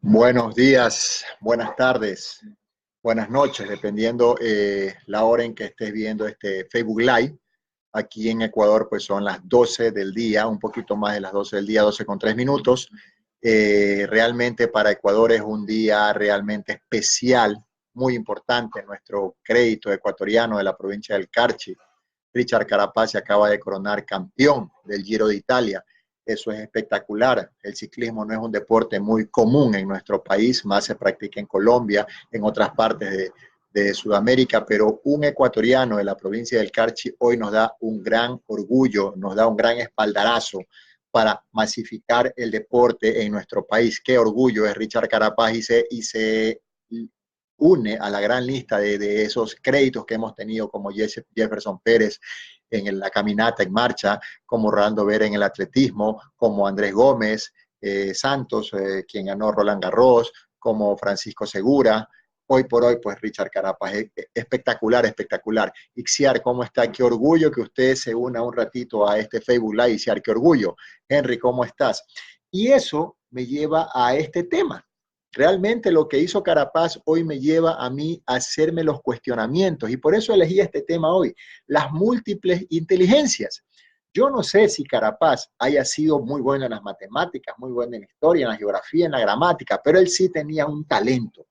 Buenos días, buenas tardes, buenas noches, dependiendo la hora en que estés viendo este Facebook Live. Aquí en Ecuador, pues son las 12 del día, un poquito más de las 12 del día, 12 con 3 minutos. Realmente para Ecuador es un día realmente especial, muy importante. Nuestro crédito ecuatoriano de la provincia del Carchi, Richard Carapaz, se acaba de coronar campeón del Giro de Italia. Eso es espectacular. El ciclismo no es un deporte muy común en nuestro país, más se practica en Colombia, en otras partes de Sudamérica, pero un ecuatoriano de la provincia del Carchi hoy nos da un gran orgullo, nos da un gran espaldarazo para masificar el deporte en nuestro país. Qué orgullo es Richard Carapaz y se une a la gran lista de esos créditos que hemos tenido como Jefferson Pérez en la caminata en marcha, como Rolando Vera en el atletismo, como Andrés Gómez, Santos, quien ganó Roland Garros, como Francisco Segura. Hoy por hoy, pues Richard Carapaz, espectacular, espectacular. Ixiar, ¿cómo está? Qué orgullo que usted se una un ratito a este Facebook Live. Ixiar, qué orgullo. Henry, ¿cómo estás? Y eso me lleva a este tema. Realmente lo que hizo Carapaz hoy me lleva a mí a hacerme los cuestionamientos y por eso elegí este tema hoy, las múltiples inteligencias. Yo no sé si Carapaz haya sido muy bueno en las matemáticas, muy bueno en la historia, en la geografía, en la gramática, pero él sí tenía un talento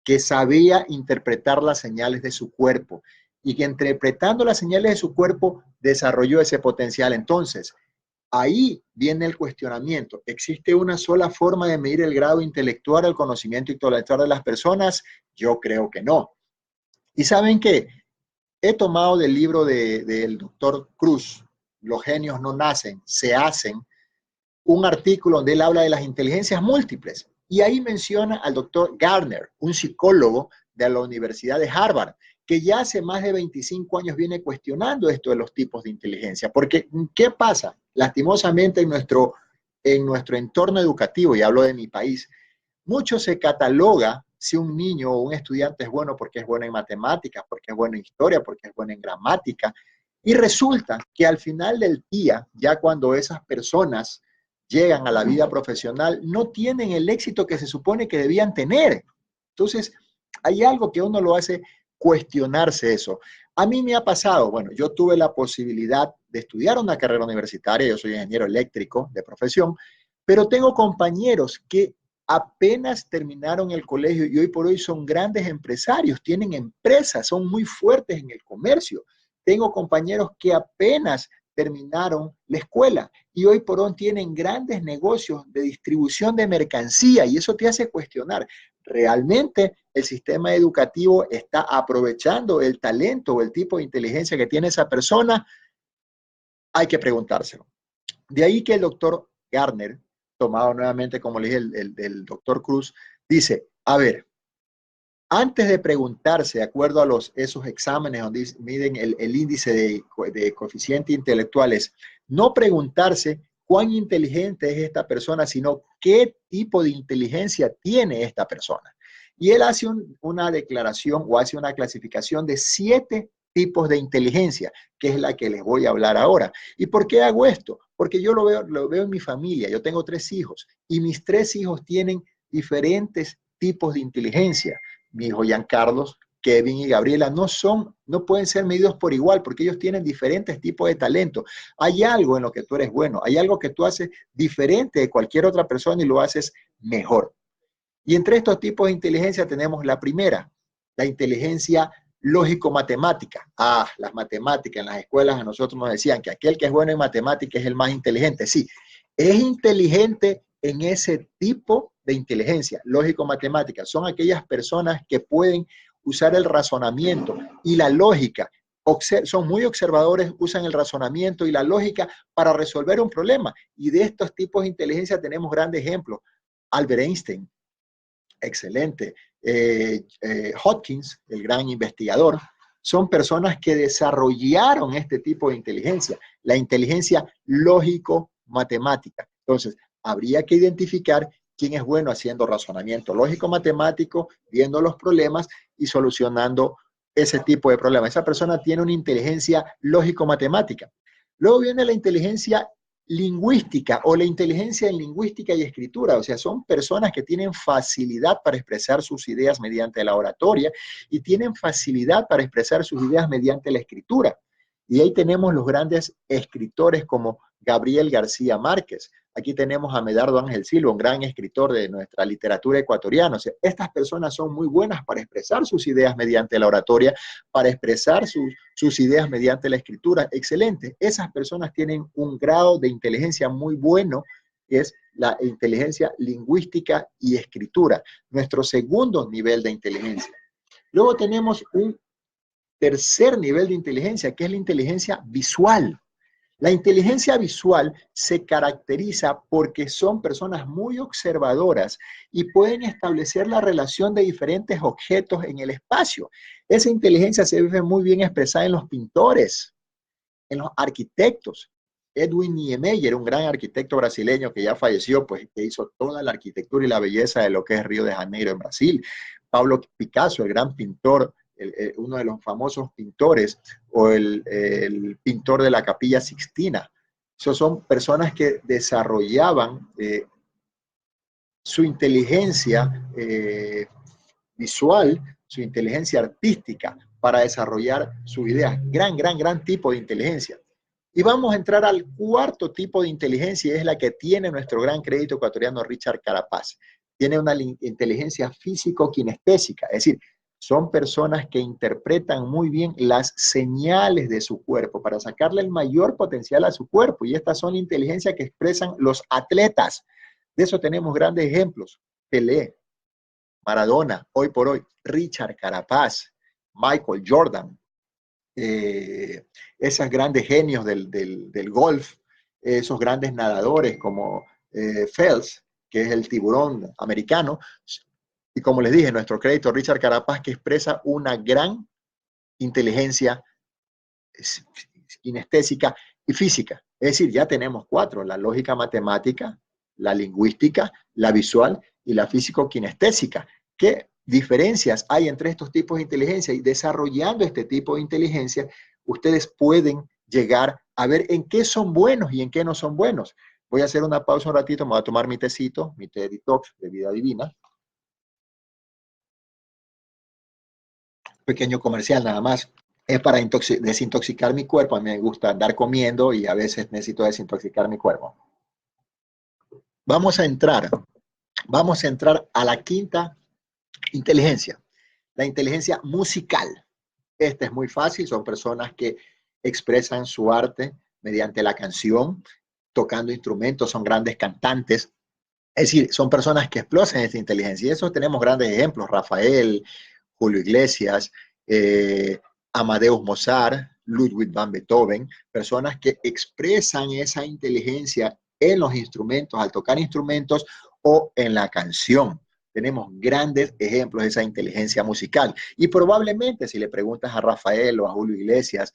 que sabía interpretar las señales de su cuerpo y que interpretando las señales de su cuerpo desarrolló ese potencial. Entonces, ahí viene el cuestionamiento. ¿Existe una sola forma de medir el grado intelectual, el conocimiento intelectual de las personas? Yo creo que no. ¿Y saben qué? He tomado del libro del doctor Cruz, Los genios no nacen, se hacen, un artículo donde él habla de las inteligencias múltiples. Y ahí menciona al doctor Gardner, un psicólogo de la Universidad de Harvard, que ya hace más de 25 años viene cuestionando esto de los tipos de inteligencia. Porque, ¿qué pasa? Lastimosamente en nuestro entorno educativo, y hablo de mi país, mucho se cataloga si un niño o un estudiante es bueno porque es bueno en matemáticas, porque es bueno en historia, porque es bueno en gramática. Y resulta que al final del día, ya cuando esas personas llegan a la vida profesional, no tienen el éxito que se supone que debían tener. Entonces, hay algo que uno lo hace cuestionarse eso. A mí me ha pasado, bueno, yo tuve la posibilidad de estudiar una carrera universitaria, yo soy ingeniero eléctrico de profesión, pero tengo compañeros que apenas terminaron el colegio y hoy por hoy son grandes empresarios, tienen empresas, son muy fuertes en el comercio. Tengo compañeros que apenas terminaron la escuela y hoy por hoy tienen grandes negocios de distribución de mercancía y eso te hace cuestionar, ¿realmente el sistema educativo está aprovechando el talento o el tipo de inteligencia que tiene esa persona? Hay que preguntárselo. De ahí que el doctor Gardner, tomado nuevamente, como le dije, el doctor Cruz, dice, a ver, antes de preguntarse, de acuerdo a esos exámenes donde miden el índice de coeficiente intelectuales, no preguntarse cuán inteligente es esta persona, sino qué tipo de inteligencia tiene esta persona. Y él hace una declaración o hace una clasificación de 7 tipos de inteligencia, que es la que les voy a hablar ahora. ¿Y por qué hago esto? Porque yo lo veo en mi familia, yo tengo 3 hijos y mis 3 hijos tienen diferentes tipos de inteligencia. Mi hijo Giancarlos, Kevin y Gabriela no pueden ser medidos por igual porque ellos tienen diferentes tipos de talento. Hay algo en lo que tú eres bueno, hay algo que tú haces diferente de cualquier otra persona y lo haces mejor. Y entre estos tipos de inteligencia tenemos la primera, la inteligencia lógico-matemática. Las matemáticas en las escuelas a nosotros nos decían que aquel que es bueno en matemáticas es el más inteligente. Sí, es inteligente en ese tipo de inteligencia lógico-matemática. Son aquellas personas que pueden usar el razonamiento y la lógica. Son muy observadores, usan el razonamiento y la lógica para resolver un problema. Y de estos tipos de inteligencia tenemos grandes ejemplos. Albert Einstein, excelente. Hopkins, el gran investigador, son personas que desarrollaron este tipo de inteligencia, la inteligencia lógico-matemática. Entonces, habría que identificar quién es bueno haciendo razonamiento lógico-matemático, viendo los problemas y solucionando ese tipo de problemas. Esa persona tiene una inteligencia lógico-matemática. Luego viene la inteligencia lingüística o la inteligencia en lingüística y escritura, o sea, son personas que tienen facilidad para expresar sus ideas mediante la oratoria y tienen facilidad para expresar sus ideas mediante la escritura. Y ahí tenemos los grandes escritores como Gabriel García Márquez. Aquí tenemos a Medardo Ángel Silva, un gran escritor de nuestra literatura ecuatoriana. O sea, estas personas son muy buenas para expresar sus ideas mediante la oratoria, para expresar sus ideas mediante la escritura. Excelente. Esas personas tienen un grado de inteligencia muy bueno, que es la inteligencia lingüística y escritura, nuestro segundo nivel de inteligencia. Luego tenemos un tercer nivel de inteligencia, que es la inteligencia visual. La inteligencia visual se caracteriza porque son personas muy observadoras y pueden establecer la relación de diferentes objetos en el espacio. Esa inteligencia se ve muy bien expresada en los pintores, en los arquitectos. Edwin Niemeyer, un gran arquitecto brasileño que ya falleció, pues que hizo toda la arquitectura y la belleza de lo que es Río de Janeiro en Brasil. Pablo Picasso, el gran pintor, uno de los famosos pintores, o el pintor de la Capilla Sixtina. Esos son personas que desarrollaban su inteligencia visual, su inteligencia artística para desarrollar sus ideas. Gran tipo de inteligencia. Y vamos a entrar al cuarto tipo de inteligencia, y es la que tiene nuestro gran crédito ecuatoriano Richard Carapaz. Tiene una inteligencia físico-kinestésica, es decir, son personas que interpretan muy bien las señales de su cuerpo para sacarle el mayor potencial a su cuerpo. Y estas son la inteligencia que expresan los atletas. De eso tenemos grandes ejemplos. Pelé, Maradona, hoy por hoy, Richard Carapaz, Michael Jordan, esos grandes genios del golf, esos grandes nadadores como Phelps, que es el tiburón americano, y como les dije, nuestro crédito Richard Carapaz, que expresa una gran inteligencia kinestésica y física. Es decir, ya tenemos cuatro: la lógica matemática, la lingüística, la visual y la físico-kinestésica. ¿Qué diferencias hay entre estos tipos de inteligencia? Y desarrollando este tipo de inteligencia, ustedes pueden llegar a ver en qué son buenos y en qué no son buenos. Voy a hacer una pausa un ratito, me voy a tomar mi tecito, mi té detox de vida divina. Pequeño comercial nada más. Es para desintoxicar mi cuerpo. A mí me gusta andar comiendo y a veces necesito desintoxicar mi cuerpo. Vamos a entrar a la quinta inteligencia, la inteligencia musical. Esta es muy fácil, son personas que expresan su arte mediante la canción, tocando instrumentos, son grandes cantantes. Es decir, son personas que explotan esta inteligencia. Y eso tenemos grandes ejemplos: Rafael, Julio Iglesias, Amadeus Mozart, Ludwig van Beethoven, personas que expresan esa inteligencia en los instrumentos, al tocar instrumentos o en la canción. Tenemos grandes ejemplos de esa inteligencia musical. Y probablemente si le preguntas a Rafael o a Julio Iglesias,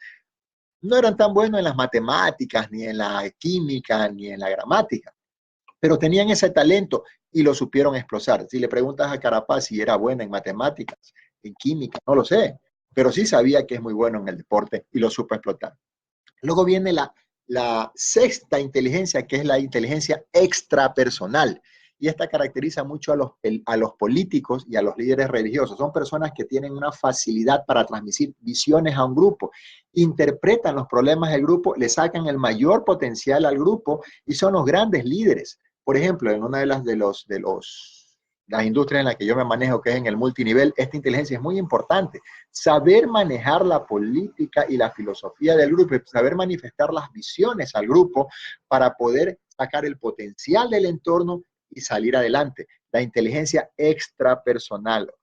no eran tan buenos en las matemáticas, ni en la química, ni en la gramática, pero tenían ese talento y lo supieron explotar. Si le preguntas a Carapaz si era bueno en matemáticas, en química, no lo sé, pero sí sabía que es muy bueno en el deporte y lo supo explotar. Luego viene la sexta inteligencia, que es la inteligencia extrapersonal. Y esta caracteriza mucho a los políticos y a los líderes religiosos. Son personas que tienen una facilidad para transmitir visiones a un grupo, interpretan los problemas del grupo, le sacan el mayor potencial al grupo y son los grandes líderes. Por ejemplo, en una de las industrias en las que yo me manejo, que es en el multinivel, esta inteligencia es muy importante. Saber manejar la política y la filosofía del grupo, saber manifestar las visiones al grupo para poder sacar el potencial del entorno y salir adelante. La inteligencia extrapersonal,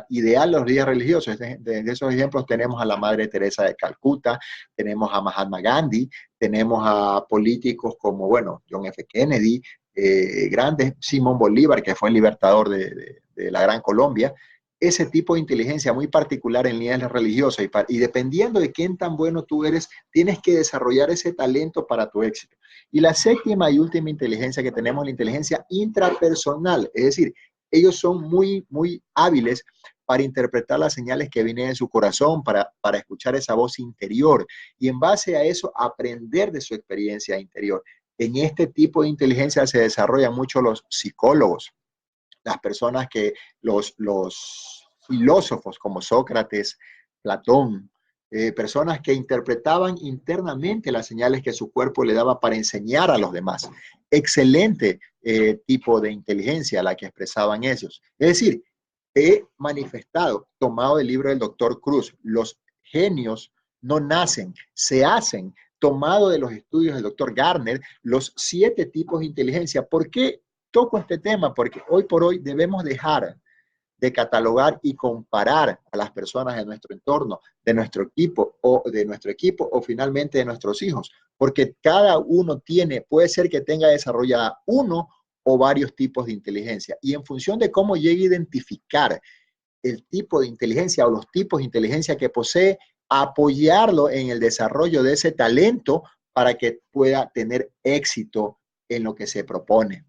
ideal los líderes religiosos. De esos ejemplos tenemos a la Madre Teresa de Calcuta, tenemos a Mahatma Gandhi, tenemos a políticos como, bueno, John F. Kennedy, grandes, Simón Bolívar, que fue el libertador de la Gran Colombia. Ese tipo de inteligencia muy particular en líderes religiosos y dependiendo de quién tan bueno tú eres, tienes que desarrollar ese talento para tu éxito. Y la séptima y última inteligencia que tenemos, la inteligencia intrapersonal, es decir, ellos son muy hábiles para interpretar las señales que vienen de su corazón, para escuchar esa voz interior y en base a eso aprender de su experiencia interior. En este tipo de inteligencia se desarrollan mucho los psicólogos, las personas que, los filósofos como Sócrates, Platón, personas que interpretaban internamente las señales que su cuerpo le daba para enseñar a los demás. Excelente tipo de inteligencia la que expresaban ellos. Es decir, he manifestado, tomado del libro del doctor Cruz, los genios no nacen, se hacen, tomado de los estudios del doctor Garner, los 7 tipos de inteligencia. ¿Por qué toco este tema? Porque hoy por hoy debemos dejar de catalogar y comparar a las personas de nuestro entorno, de nuestro equipo o finalmente de nuestros hijos, porque cada uno puede ser que tenga desarrollada uno o varios tipos de inteligencia y en función de cómo llegue a identificar el tipo de inteligencia o los tipos de inteligencia que posee, apoyarlo en el desarrollo de ese talento para que pueda tener éxito en lo que se propone.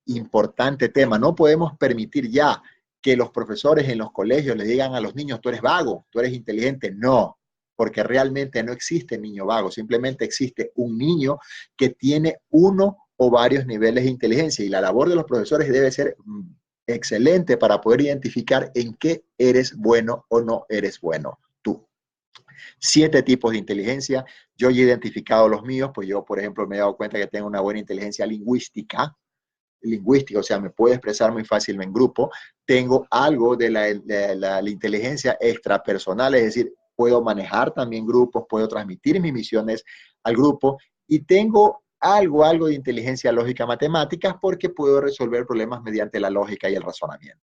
Importante tema, no podemos permitir ya que los profesores en los colegios le digan a los niños, tú eres vago, tú eres inteligente. No, porque realmente no existe niño vago, simplemente existe un niño que tiene uno o varios niveles de inteligencia y la labor de los profesores debe ser excelente para poder identificar en qué eres bueno o no eres bueno tú. 7 tipos de inteligencia, yo he identificado los míos, pues yo, por ejemplo, me he dado cuenta que tengo una buena inteligencia lingüística, o sea, me puedo expresar muy fácil en grupo. Tengo algo de la inteligencia extrapersonal, es decir, puedo manejar también grupos, puedo transmitir mis misiones al grupo y tengo algo de inteligencia lógica matemática porque puedo resolver problemas mediante la lógica y el razonamiento.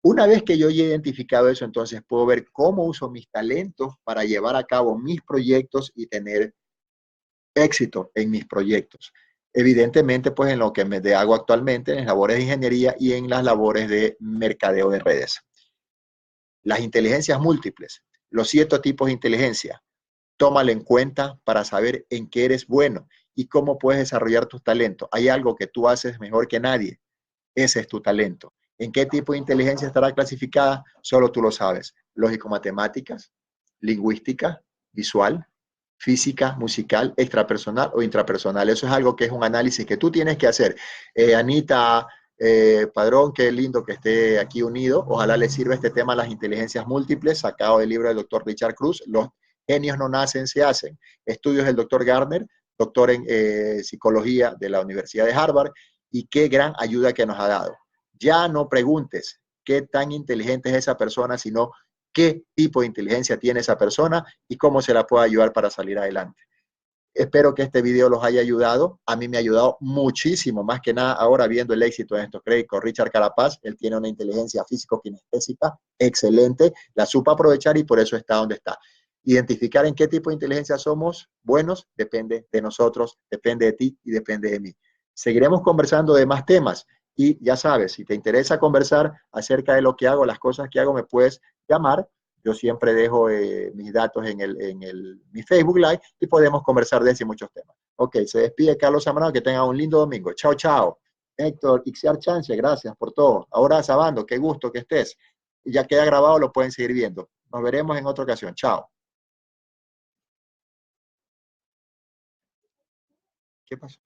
Una vez que yo he identificado eso, entonces puedo ver cómo uso mis talentos para llevar a cabo mis proyectos y tener éxito en mis proyectos. Evidentemente, pues en lo que me hago actualmente, en las labores de ingeniería y en las labores de mercadeo de redes. Las inteligencias múltiples, los 7 tipos de inteligencia, tómalo en cuenta para saber en qué eres bueno y cómo puedes desarrollar tus talentos. Hay algo que tú haces mejor que nadie, ese es tu talento. ¿En qué tipo de inteligencia estará clasificada? Solo tú lo sabes. Lógico-matemáticas, lingüística, visual, física, musical, extrapersonal o intrapersonal. Eso es algo que es un análisis que tú tienes que hacer. Anita, Padrón, qué lindo que esté aquí unido. Ojalá le sirva este tema a las inteligencias múltiples, sacado del libro del doctor Richard Cruz. Los genios no nacen, se hacen. Estudios del doctor Gardner, doctor en psicología de la Universidad de Harvard, y qué gran ayuda que nos ha dado. Ya no preguntes qué tan inteligente es esa persona, sino qué tipo de inteligencia tiene esa persona y cómo se la puede ayudar para salir adelante. Espero que este video los haya ayudado. A mí me ha ayudado muchísimo, más que nada ahora viendo el éxito de estos créditos. Richard Carapaz, él tiene una inteligencia físico-kinestésica excelente, la supo aprovechar y por eso está donde está. Identificar en qué tipo de inteligencia somos buenos depende de nosotros, depende de ti y depende de mí. Seguiremos conversando de más temas y ya sabes, si te interesa conversar acerca de lo que hago, las cosas que hago, me puedes llamar. Yo siempre dejo mis datos mi Facebook Live y podemos conversar de ese y muchos temas. Ok, se despide Carlos Zambrano, que tenga un lindo domingo. Chao, chao. Héctor, Ixiar Chance, gracias por todo. Ahora, Sabando, qué gusto que estés. Y ya queda grabado, lo pueden seguir viendo. Nos veremos en otra ocasión. Chao. ¿Qué pasó?